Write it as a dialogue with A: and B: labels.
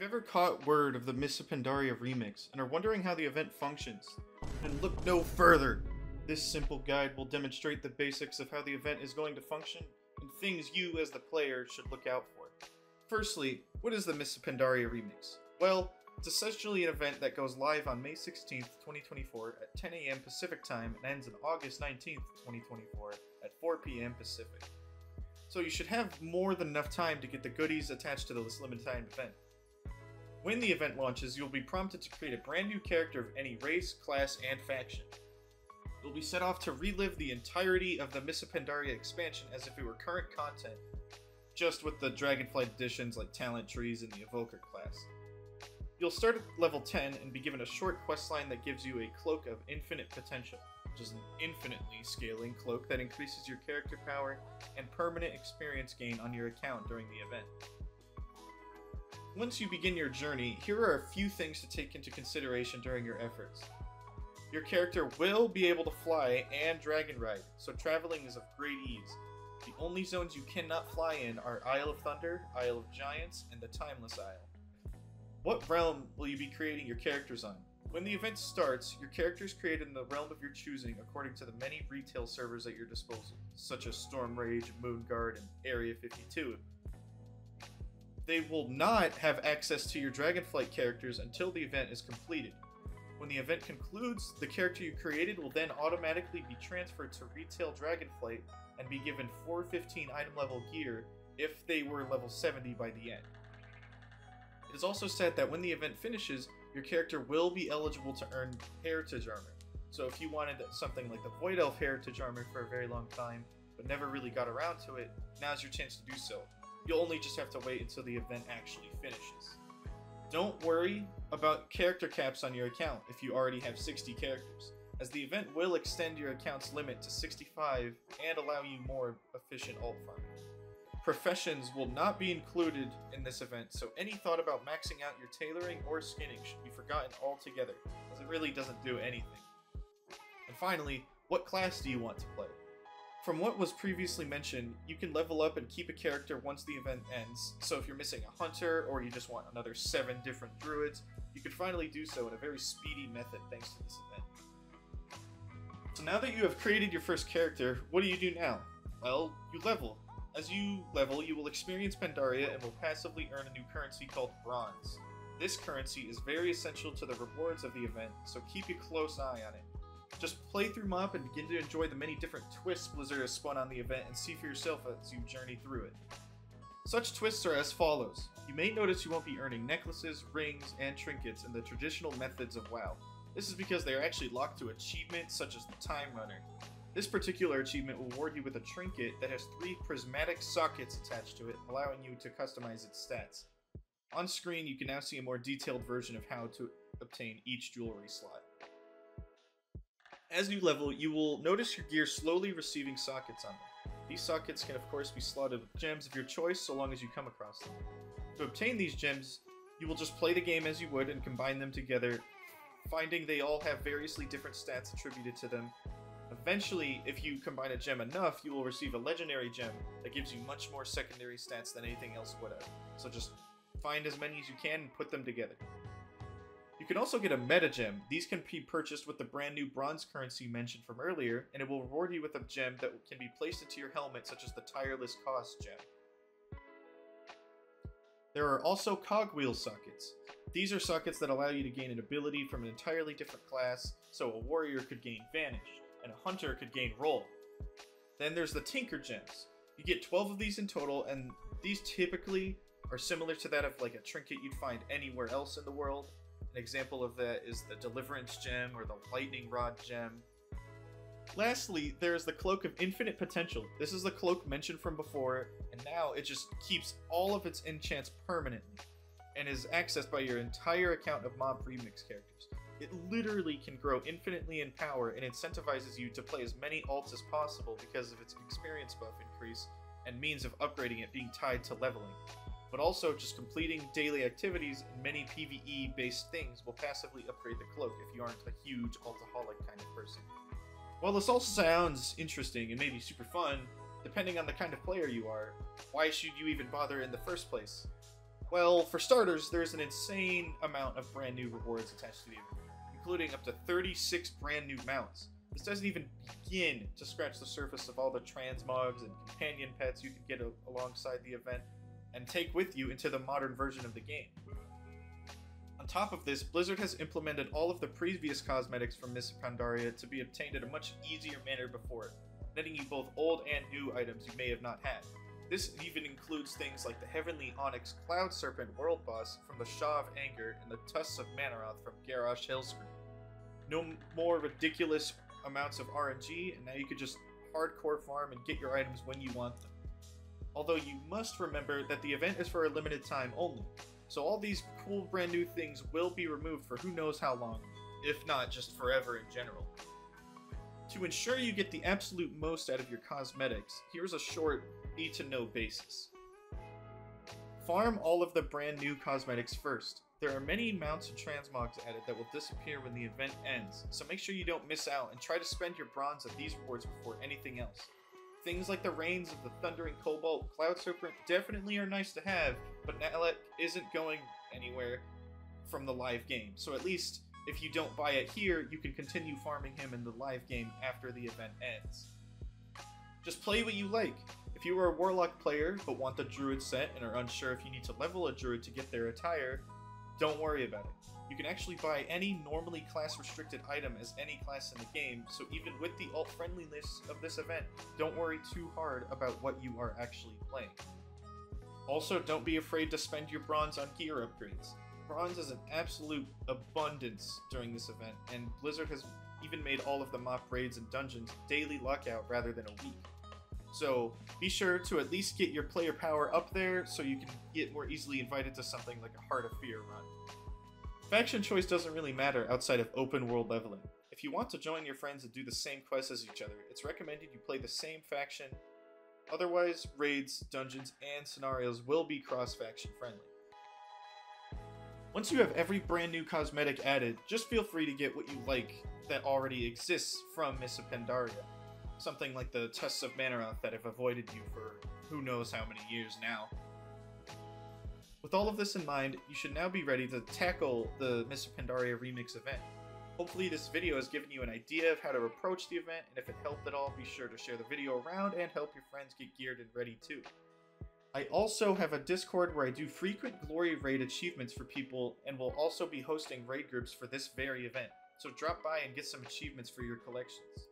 A: Ever caught word of the Miss Pandaria remix and are wondering how the event functions? Then look no further! This simple guide will demonstrate the basics of how the event is going to function and things you as the player should look out for. Firstly, what is the Miss Pandaria remix? Well, it's essentially an event that goes live on May 16th, 2024 at 10 AM Pacific time and ends on August 19th, 2024 at 4 PM Pacific. So you should have more than enough time to get the goodies attached to this limited time event. When the event launches, you'll be prompted to create a brand new character of any race, class, and faction. You'll be set off to relive the entirety of the Miss Pandaria expansion as if it were current content, just with the Dragonflight additions like talent trees and the Evoker class. You'll start at level 10 and be given a short questline that gives you a Cloak of Infinite Potential, which is an infinitely scaling cloak that increases your character power and permanent experience gain on your account during the event. Once you begin your journey, here are a few things to take into consideration during your efforts. Your character will be able to fly and dragon ride, so traveling is of great ease. The only zones you cannot fly in are Isle of Thunder, Isle of Giants, and the Timeless Isle. What realm will you be creating your characters on? When the event starts, your character is created in the realm of your choosing according to the many retail servers at your disposal, such as Stormrage, Moonguard, and Area 52. They will not have access to your Dragonflight characters until the event is completed. When the event concludes, the character you created will then automatically be transferred to Retail Dragonflight and be given 415 item level gear if they were level 70 by the end. It is also said that when the event finishes, your character will be eligible to earn Heritage Armor. So if you wanted something like the Void Elf Heritage Armor for a very long time, but never really got around to it, now's your chance to do so. You'll only just have to wait until the event actually finishes. Don't worry about character caps on your account if you already have 60 characters, as the event will extend your account's limit to 65 and allow you more efficient alt farming. Professions will not be included in this event, so any thought about maxing out your tailoring or skinning should be forgotten altogether, as it really doesn't do anything. And finally, what class do you want to play? From what was previously mentioned, you can level up and keep a character once the event ends, so if you're missing a hunter or you just want another 7 different druids, you can finally do so in a very speedy method thanks to this event. So now that you have created your first character, what do you do now? Well, you level. As you level, you will experience Pandaria and will passively earn a new currency called Bronze. This currency is very essential to the rewards of the event, so keep a close eye on it. Just play through MoP and begin to enjoy the many different twists Blizzard has spun on the event and see for yourself as you journey through it. Such twists are as follows. You may notice you won't be earning necklaces, rings, and trinkets in the traditional methods of WoW. This is because they are actually locked to achievements such as the Time Runner. This particular achievement will reward you with a trinket that has 3 prismatic sockets attached to it, allowing you to customize its stats. On screen, you can now see a more detailed version of how to obtain each jewelry slot. As you level, you will notice your gear slowly receiving sockets on them. These sockets can of course be slotted with gems of your choice so long as you come across them. To obtain these gems, you will just play the game as you would and combine them together, finding they all have variously different stats attributed to them. Eventually, if you combine a gem enough, you will receive a legendary gem that gives you much more secondary stats than anything else would have. So just find as many as you can and put them together. You can also get a meta gem. These can be purchased with the brand new bronze currency mentioned from earlier, and it will reward you with a gem that can be placed into your helmet, such as the Tireless Cost gem. There are also cogwheel sockets. These are sockets that allow you to gain an ability from an entirely different class, so a warrior could gain Vanish, and a hunter could gain Roll. Then there's the Tinker gems. You get 12 of these in total, and these typically are similar to that of like a trinket you'd find anywhere else in the world. An example of that is the Deliverance gem or the Lightning Rod gem. Lastly, there is the Cloak of Infinite Potential. This is the cloak mentioned from before, and now it just keeps all of its enchants permanently, and is accessed by your entire account of MoP Remix characters. It literally can grow infinitely in power and incentivizes you to play as many alts as possible because of its experience buff increase and means of upgrading it being tied to leveling. But also just completing daily activities and many PvE based things will passively upgrade the cloak if you aren't a huge altaholic kind of person. While this all sounds interesting and maybe super fun, depending on the kind of player you are, why should you even bother in the first place? Well, for starters, there's an insane amount of brand new rewards attached to the event, including up to 36 brand new mounts. This doesn't even begin to scratch the surface of all the transmogs and companion pets you can get alongside the event and take with you into the modern version of the game. On top of this, Blizzard has implemented all of the previous cosmetics from Mists of Pandaria to be obtained in a much easier manner before it, netting you both old and new items you may have not had. This even includes things like the Heavenly Onyx Cloud Serpent World Boss from the Shaw of Anger and the Tusks of Manaroth from Garrosh Hellscream. No more ridiculous amounts of RNG, and now you could just hardcore farm and get your items when you want them. Although you must remember that the event is for a limited time only, so all these cool brand new things will be removed for who knows how long, if not just forever in general. To ensure you get the absolute most out of your cosmetics, here's a short need to know basis. Farm all of the brand new cosmetics first. There are many mounts and transmogs added that will disappear when the event ends, so make sure you don't miss out and try to spend your bronze at these rewards before anything else. Things like the Reigns of the Thundering Cobalt, Cloud Serpent definitely are nice to have, but Nalek isn't going anywhere from the live game, so at least if you don't buy it here, you can continue farming him in the live game after the event ends. Just play what you like. If you are a Warlock player but want the Druid set and are unsure if you need to level a Druid to get their attire, don't worry about it. You can actually buy any normally class-restricted item as any class in the game, so even with the alt-friendliness of this event, don't worry too hard about what you are actually playing. Also, don't be afraid to spend your bronze on gear upgrades. Bronze is an absolute abundance during this event, and Blizzard has even made all of the mop raids and dungeons daily lockout rather than a week. So be sure to at least get your player power up there so you can get more easily invited to something like a Heart of Fear run. Faction choice doesn't really matter outside of open world leveling. If you want to join your friends and do the same quests as each other, it's recommended you play the same faction. Otherwise, raids, dungeons, and scenarios will be cross-faction friendly. Once you have every brand new cosmetic added, just feel free to get what you like that already exists from Mists of Pandaria. Something like the Tusks of Manaroth that have avoided you for who knows how many years now. With all of this in mind, you should now be ready to tackle the Mists of Pandaria Remix event. Hopefully this video has given you an idea of how to approach the event, and if it helped at all, be sure to share the video around and help your friends get geared and ready too. I also have a Discord where I do frequent Glory Raid achievements for people, and will also be hosting raid groups for this very event, so drop by and get some achievements for your collections.